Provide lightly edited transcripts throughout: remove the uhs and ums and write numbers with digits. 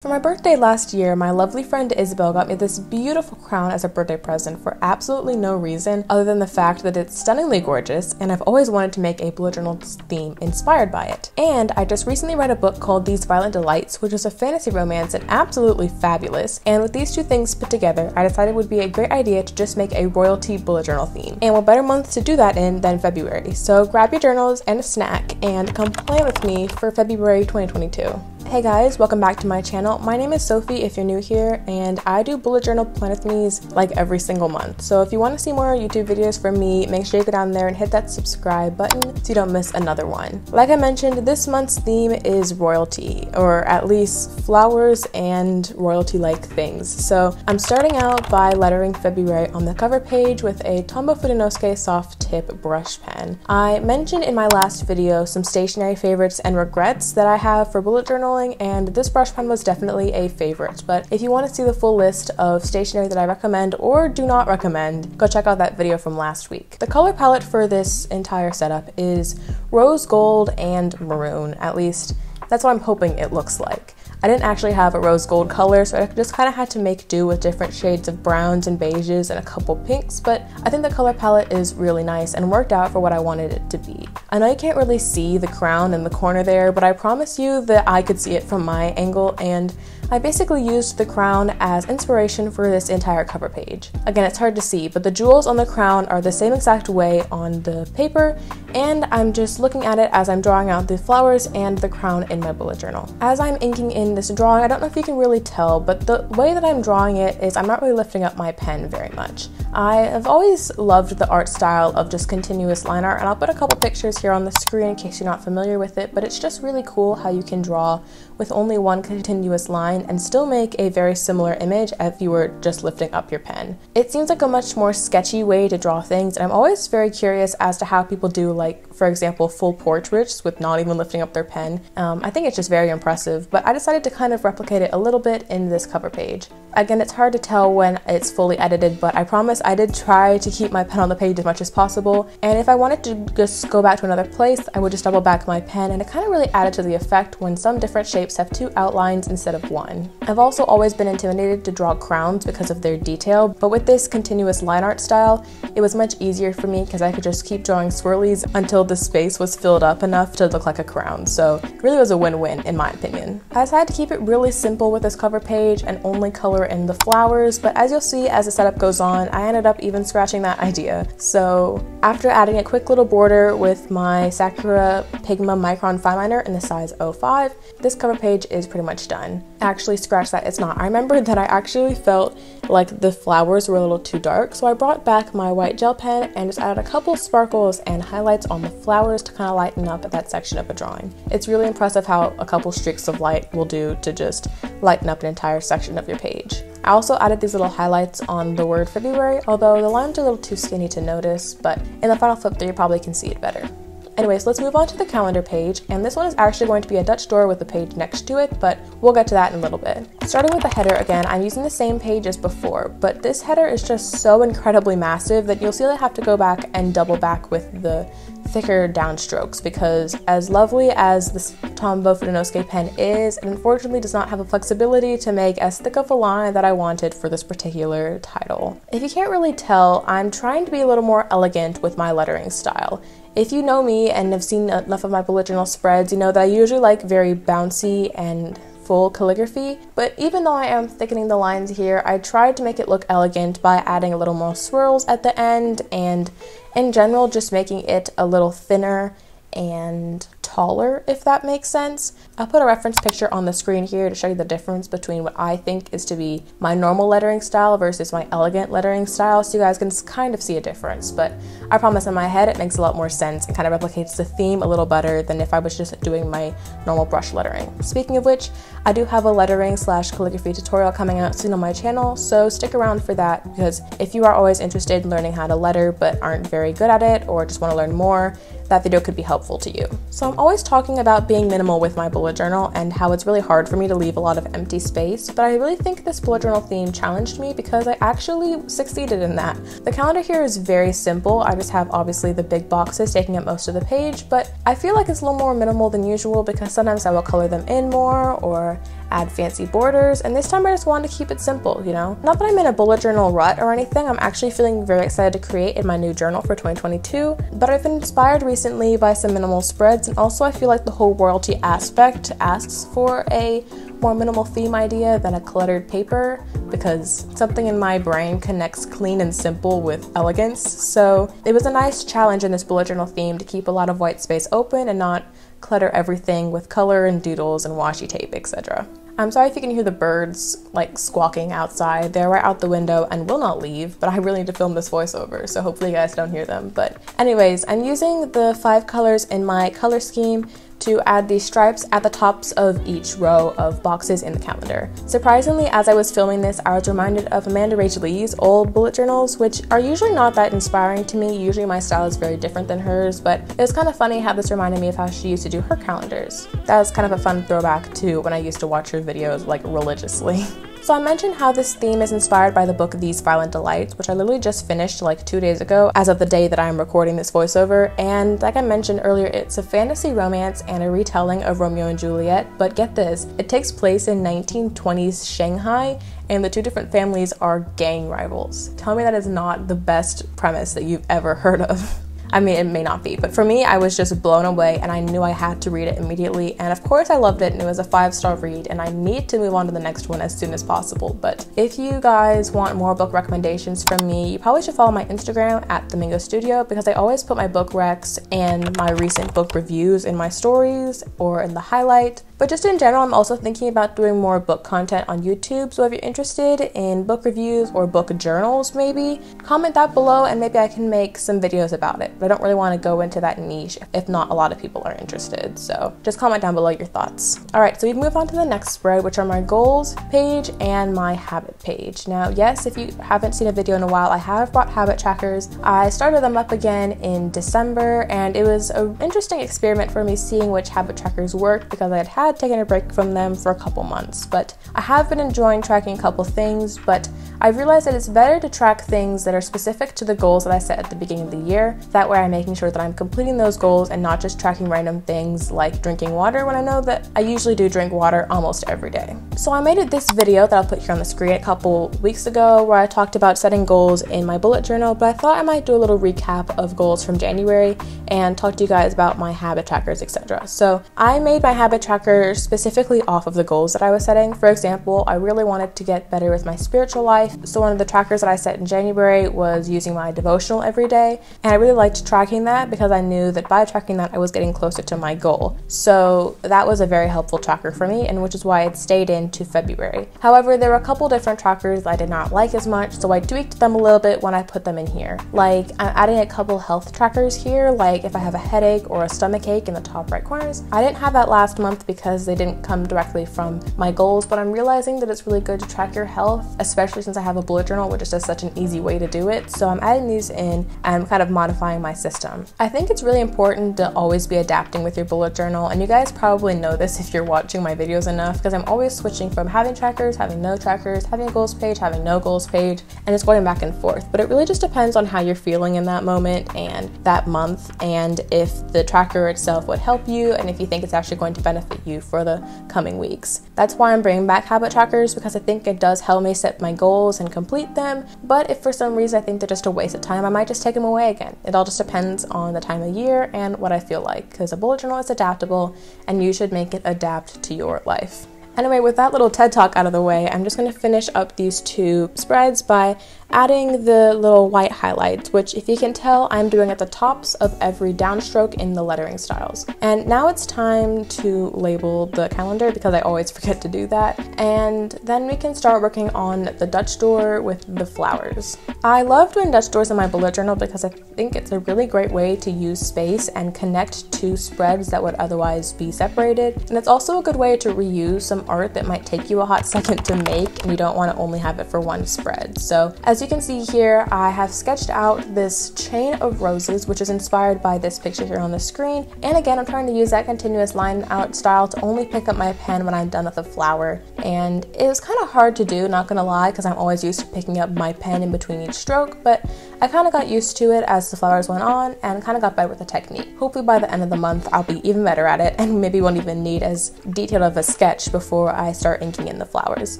For my birthday last year, my lovely friend Isabel got me this beautiful crown as a birthday present for absolutely no reason other than the fact that it's stunningly gorgeous, and I've always wanted to make a bullet journal theme inspired by it. And I just recently read a book called These Violent Delights, which is a fantasy romance and absolutely fabulous, and with these two things put together, I decided it would be a great idea to just make a royalty bullet journal theme. And what better month to do that in than February, so grab your journals and a snack and come plan with me for February 2022. Hey guys, welcome back to my channel. My name is Sophie if you're new here, and I do bullet journal plan with me's like every single month. So if you want to see more YouTube videos from me, make sure you go down there and hit that subscribe button so you don't miss another one. Like I mentioned, this month's theme is royalty, or at least flowers and royalty-like things. So I'm starting out by lettering February on the cover page with a Tombow Fudenosuke soft tip brush pen. I mentioned in my last video some stationery favorites and regrets that I have for bullet journaling, and this brush pen was definitely a favorite. But if you want to see the full list of stationery that I recommend or do not recommend, go check out that video from last week. The color palette for this entire setup is rose gold and maroon, at least that's what I'm hoping it looks like. I didn't actually have a rose gold color, so I just kind of had to make do with different shades of browns and beiges and a couple pinks, but I think the color palette is really nice and worked out for what I wanted it to be. I know you can't really see the crown in the corner there, but I promise you that I could see it from my angle, and I basically used the crown as inspiration for this entire cover page. Again, it's hard to see, but the jewels on the crown are the same exact way on the paper, and I'm just looking at it as I'm drawing out the flowers and the crown in my bullet journal. As I'm inking in this drawing, I don't know if you can really tell, but the way that I'm drawing it is I'm not really lifting up my pen very much. I have always loved the art style of just continuous line art, and I'll put a couple pictures here on the screen in case you're not familiar with it, but it's just really cool how you can draw with only one continuous line and still make a very similar image if you were just lifting up your pen. It seems like a much more sketchy way to draw things, and I'm always very curious as to how people do, like, for example, full portraits with not even lifting up their pen. I think it's just very impressive, but I decided to kind of replicate it a little bit in this cover page. Again, it's hard to tell when it's fully edited, but I promise I did try to keep my pen on the page as much as possible, and if I wanted to just go back to another place, I would just double back my pen, and it kind of really added to the effect when some different shapes have two outlines instead of one. I've also always been intimidated to draw crowns because of their detail, but with this continuous line art style, it was much easier for me because I could just keep drawing swirlies until the space was filled up enough to look like a crown, so it really was a win-win in my opinion. I decided to keep it really simple with this cover page and only color in the flowers, but as you'll see as the setup goes on, I ended up even scratching that idea. So after adding a quick little border with my Sakura Pigma Micron Fineliner in the size 05, this cover page is pretty much done. Actually, scratch that, it's not. I remembered that I actually felt like the flowers were a little too dark, so I brought back my white gel pen and just added a couple sparkles and highlights on the flowers to kind of lighten up that section of a drawing. It's really impressive how a couple streaks of light will do to just lighten up an entire section of your page. I also added these little highlights on the word February, although the lines are a little too skinny to notice, but in the final flip through you probably can see it better. Anyways, let's move on to the calendar page, and this one is actually going to be a Dutch door with a page next to it, but we'll get to that in a little bit. Starting with the header again, I'm using the same page as before, but this header is just so incredibly massive that you'll see that I have to go back and double back with the thicker downstrokes, because as lovely as this Tombow Fudenosuke pen is, it unfortunately does not have the flexibility to make as thick of a line that I wanted for this particular title. If you can't really tell, I'm trying to be a little more elegant with my lettering style. If you know me and have seen enough of my bullet journal spreads, you know that I usually like very bouncy and full calligraphy, but even though I am thickening the lines here, I tried to make it look elegant by adding a little more swirls at the end, and in general just making it a little thinner and taller, if that makes sense. I'll put a reference picture on the screen here to show you the difference between what I think is to be my normal lettering style versus my elegant lettering style, so you guys can kind of see a difference, but I promise in my head it makes a lot more sense and kind of replicates the theme a little better than if I was just doing my normal brush lettering. Speaking of which, I do have a lettering / calligraphy tutorial coming out soon on my channel, so stick around for that, because if you are always interested in learning how to letter but aren't very good at it or just want to learn more, that video could be helpful to you. So I'm always talking about being minimal with my bullet journal and how it's really hard for me to leave a lot of empty space, but I really think this bullet journal theme challenged me because I actually succeeded in that. The calendar here is very simple. I just have obviously the big boxes taking up most of the page, but I feel like it's a little more minimal than usual because sometimes I will color them in more or add fancy borders, and this time I just wanted to keep it simple, you know? Not that I'm in a bullet journal rut or anything, I'm actually feeling very excited to create in my new journal for 2022, but I've been inspired recently by some minimal spreads, and also I feel like the whole royalty aspect asks for a more minimal theme idea than a cluttered paper, because something in my brain connects clean and simple with elegance. So it was a nice challenge in this bullet journal theme to keep a lot of white space open and not clutter everything with color and doodles and washi tape, etc. I'm sorry if you can hear the birds like squawking outside. They're right out the window and will not leave, but I really need to film this voiceover, so hopefully you guys don't hear them. But anyways, I'm using the 5 colors in my color scheme to add these stripes at the tops of each row of boxes in the calendar. Surprisingly, as I was filming this, I was reminded of Amanda Rachel Lee's old bullet journals, which are usually not that inspiring to me. Usually my style is very different than hers, but it was kind of funny how this reminded me of how she used to do her calendars. That was kind of a fun throwback to when I used to watch her videos like religiously. So I mentioned how this theme is inspired by the book These Violent Delights, which I literally just finished like 2 days ago as of the day that I'm recording this voiceover, and like I mentioned earlier, it's a fantasy romance and a retelling of Romeo and Juliet, but get this, it takes place in 1920s Shanghai, and the 2 different families are gang rivals. Tell me that is not the best premise that you've ever heard of. I mean, it may not be, but for me, I was just blown away and I knew I had to read it immediately. And of course I loved it and it was a 5-star read, and I need to move on to the next one as soon as possible. But if you guys want more book recommendations from me, you probably should follow my Instagram at Domingo Studio, because I always put my book recs and my recent book reviews in my stories or in the highlight. But just in general, I'm also thinking about doing more book content on YouTube, so if you're interested in book reviews or book journals maybe, comment that below and maybe I can make some videos about it. But I don't really want to go into that niche if not a lot of people are interested, so just comment down below your thoughts. Alright, so we move on to the next spread, which are my goals page and my habit page. Now yes, if you haven't seen a video in a while, I have brought habit trackers. I started them up again in December, and it was an interesting experiment for me seeing which habit trackers worked, because I had taken a break from them for a couple months. But I have been enjoying tracking a couple things, but I've realized that it's better to track things that are specific to the goals that I set at the beginning of the year. That way I'm making sure that I'm completing those goals and not just tracking random things like drinking water, when I know that I usually do drink water almost every day. So I made this video that I'll put here on the screen a couple weeks ago where I talked about setting goals in my bullet journal, but I thought I might do a little recap of goals from January and talk to you guys about my habit trackers, etc. So I made my habit tracker specifically off of the goals that I was setting. For example, I really wanted to get better with my spiritual life, so one of the trackers that I set in January was using my devotional every day, and I really liked tracking that because I knew that by tracking that I was getting closer to my goal. So that was a very helpful tracker for me, and which is why it stayed into February. However, there were a couple different trackers I did not like as much, so I tweaked them a little bit when I put them in here. Like, I'm adding a couple health trackers here, like if I have a headache or a stomach ache in the top right corners. I didn't have that last month because they didn't come directly from my goals, but I'm realizing that it's really good to track your health, especially since I have a bullet journal, which is just such an easy way to do it. So I'm adding these in and kind of modifying my system. I think it's really important to always be adapting with your bullet journal, and you guys probably know this if you're watching my videos enough, because I'm always switching from having trackers, having no trackers, having a goals page, having no goals page, and it's going back and forth. But it really just depends on how you're feeling in that moment and that month, and if the tracker itself would help you, and if you think it's actually going to benefit you for the coming weeks. That's why I'm bringing back habit trackers, because I think it does help me set my goals and complete them. But if for some reason I think they're just a waste of time, I might just take them away again. It all just depends on the time of year and what I feel like, because a bullet journal is adaptable and you should make it adapt to your life. Anyway, with that little TED talk out of the way, I'm just going to finish up these 2 spreads by adding the little white highlights, which if you can tell, I'm doing at the tops of every downstroke in the lettering styles. And now it's time to label the calendar, because I always forget to do that. And then we can start working on the Dutch door with the flowers. I love doing Dutch doors in my bullet journal because I think it's a really great way to use space and connect 2 spreads that would otherwise be separated. And it's also a good way to reuse some art that might take you a hot second to make and you don't want to only have it for one spread. So as you can see here, I have sketched out this chain of roses, which is inspired by this picture here on the screen. And again, I'm trying to use that continuous line out style to only pick up my pen when I'm done with a flower and it was kind of hard to do, not gonna lie, because I'm always used to picking up my pen in between each stroke, but I kind of got used to it as the flowers went on and kind of got better with the technique. Hopefully by the end of the month I'll be even better at it and maybe won't even need as detailed of a sketch before I start inking in the flowers.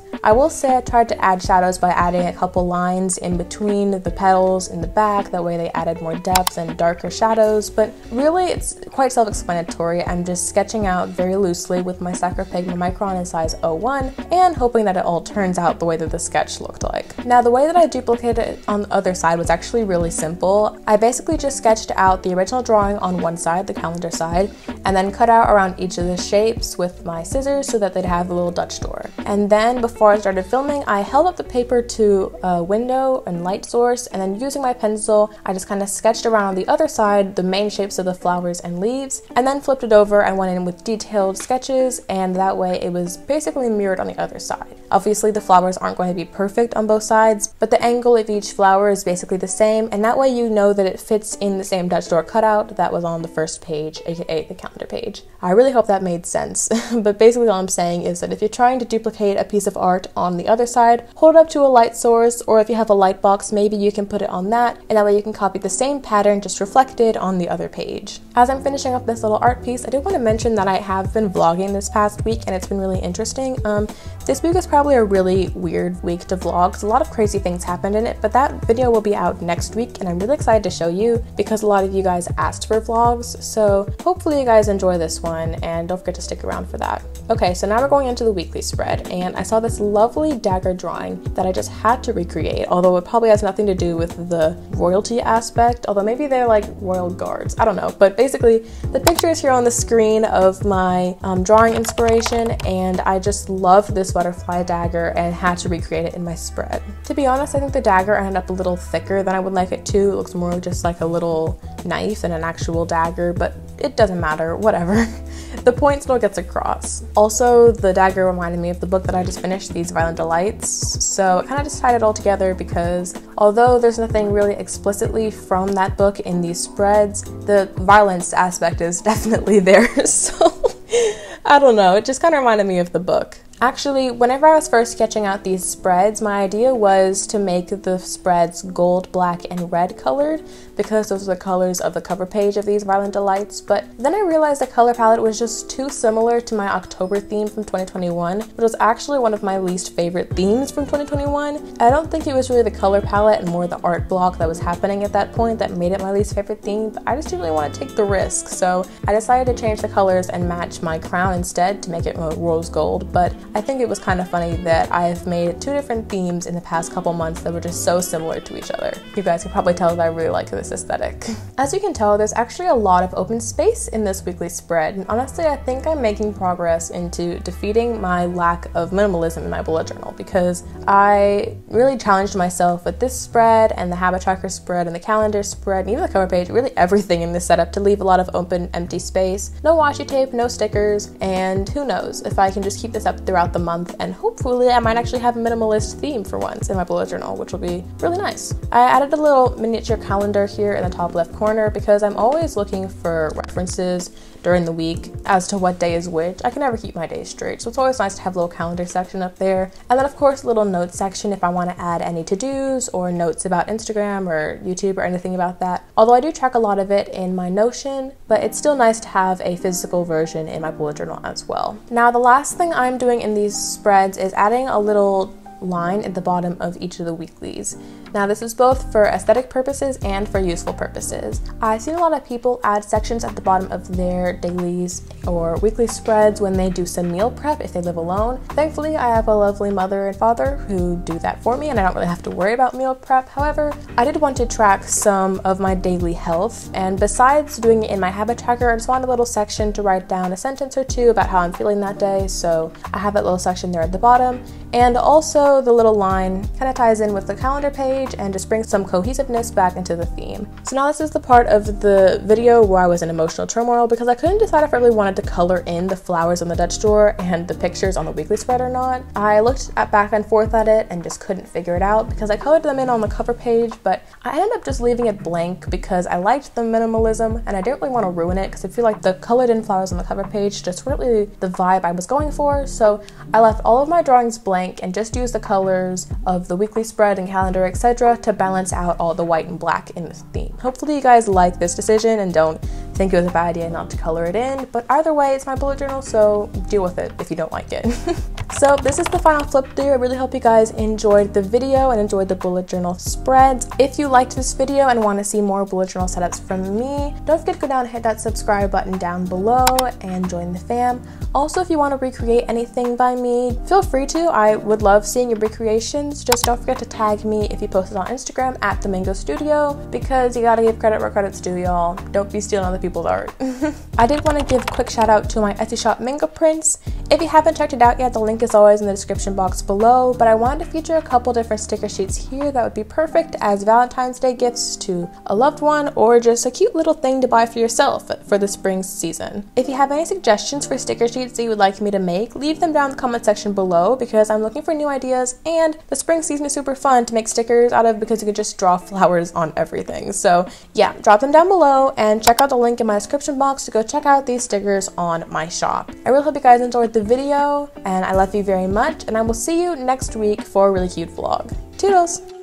I will say I tried to add shadows by adding a couple lines in between the petals in the back, that way they added more depth and darker shadows, but really it's quite self-explanatory. I'm just sketching out very loosely with my Sacropigma Micron in size 01 and hoping that it all turns out the way that the sketch looked like. Now the way that I duplicated it on the other side was actually really simple. I basically just sketched out the original drawing on one side, the calendar side, and then cut out around each of the shapes with my scissors so that they'd have a little Dutch door. And then before I started filming, I held up the paper to a window and light source, and then using my pencil, I just kind of sketched around on the other side the main shapes of the flowers and leaves, and then flipped it over and went in with detailed sketches, and that way it was basically mirrored on the other side. Obviously the flowers aren't going to be perfect on both sides, but the angle of each flower is basically the same, and that way you know that it fits in the same Dutch door cutout that was on the first page, aka the calendar page. I really hope that made sense, but basically all I'm saying is that if you're trying to duplicate a piece of art on the other side, hold it up to a light source, or if you have a light box, maybe you can put it on that, and that way you can copy the same pattern just reflected on the other page. As I'm finishing up this little art piece, I did want to mention that I have been vlogging this past week and it's been really interesting. This week is probably a really weird week to vlog because a lot of crazy things happened in it, but that video will be out next week and I'm really excited to show you because a lot of you guys asked for vlogs, so hopefully you guys enjoy this one and don't forget to stick around for that. Okay, so now we're going into the weekly spread, and I saw this lovely dagger drawing that I just had to recreate, although it probably has nothing to do with the royalty aspect, although maybe they're like royal guards, I don't know, but basically the picture is here on the screen of my drawing inspiration, and I just loved this butterfly dagger and had to recreate it in my spread. To be honest, I think the dagger ended up a little thicker than I would like it to. It looks more just like a little knife than an actual dagger, but it doesn't matter, whatever. The point still gets across. Also, the dagger reminded me of the book that I just finished, These Violent Delights, so I kind of just tied it all together because although there's nothing really explicitly from that book in these spreads, the violence aspect is definitely there, so I don't know, it just kind of reminded me of the book. Actually, whenever I was first sketching out these spreads, my idea was to make the spreads gold, black, and red colored because those are the colors of the cover page of These Violent Delights, but then I realized the color palette was just too similar to my October theme from 2021, which was actually one of my least favorite themes from 2021. I don't think it was really the color palette and more the art block that was happening at that point that made it my least favorite theme, but I just didn't really want to take the risk, so I decided to change the colors and match my crown instead to make it rose gold, but I think it was kind of funny that I've made two different themes in the past couple months that were just so similar to each other. You guys can probably tell that I really like this aesthetic. As you can tell, there's actually a lot of open space in this weekly spread, and honestly I think I'm making progress into defeating my lack of minimalism in my bullet journal because I really challenged myself with this spread and the habit tracker spread and the calendar spread and even the cover page, really everything in this setup, to leave a lot of open empty space. No washi tape, no stickers, and who knows if I can just keep this up throughout the month, and hopefully I might actually have a minimalist theme for once in my bullet journal, which will be really nice. I added a little miniature calendar here in the top left corner because I'm always looking for references during the week as to what day is which. I can never keep my days straight, so it's always nice to have a little calendar section up there. And then of course a little notes section if I want to add any to-dos or notes about Instagram or YouTube or anything about that. Although I do track a lot of it in my Notion, but it's still nice to have a physical version in my bullet journal as well. Now the last thing I'm doing in these spreads is adding a little line at the bottom of each of the weeklies. Now this is both for aesthetic purposes and for useful purposes. I've seen a lot of people add sections at the bottom of their dailies or weekly spreads when they do some meal prep if they live alone. Thankfully, I have a lovely mother and father who do that for me and I don't really have to worry about meal prep. However, I did want to track some of my daily health, and besides doing it in my habit tracker, I just wanted a little section to write down a sentence or two about how I'm feeling that day, so I have that little section there at the bottom. And also Also, the little line kind of ties in with the calendar page and just brings some cohesiveness back into the theme. So now this is the part of the video where I was in emotional turmoil because I couldn't decide if I really wanted to color in the flowers on the Dutch door and the pictures on the weekly spread or not. I looked back and forth at it and just couldn't figure it out because I colored them in on the cover page, but I ended up just leaving it blank because I liked the minimalism and I didn't really want to ruin it because I feel like the colored in flowers on the cover page just really the vibe I was going for. So I left all of my drawings blank and just used the colors of the weekly spread and calendar, etc. to balance out all the white and black in the theme. Hopefully you guys like this decision and don't think it was a bad idea not to color it in, but either way it's my bullet journal, so deal with it if you don't like it. So this is the final flip through. I really hope you guys enjoyed the video and enjoyed the bullet journal spreads. If you liked this video and want to see more bullet journal setups from me, don't forget to go down and hit that subscribe button down below and join the fam. Also, if you want to recreate anything by me, feel free to. I would love seeing your recreations. Just don't forget to tag me if you post it on Instagram at The Mango Studio, because you gotta give credit where credit's due, y'all. Don't be stealing other people's art. I did want to give a quick shout out to my Etsy shop Mango Prints. If you haven't checked it out yet, the link is always in the description box below, but I wanted to feature a couple different sticker sheets here that would be perfect as Valentine's Day gifts to a loved one or just a cute little thing to buy for yourself for the spring season. If you have any suggestions for sticker sheets that you would like me to make, leave them down in the comment section below because I'm looking for new ideas, and the spring season is super fun to make stickers out of because you can just draw flowers on everything. So yeah, drop them down below and check out the link in my description box to go check out these stickers on my shop. I really hope you guys enjoyed the video and I love you very much, and I will see you next week for a really cute vlog. Toodles!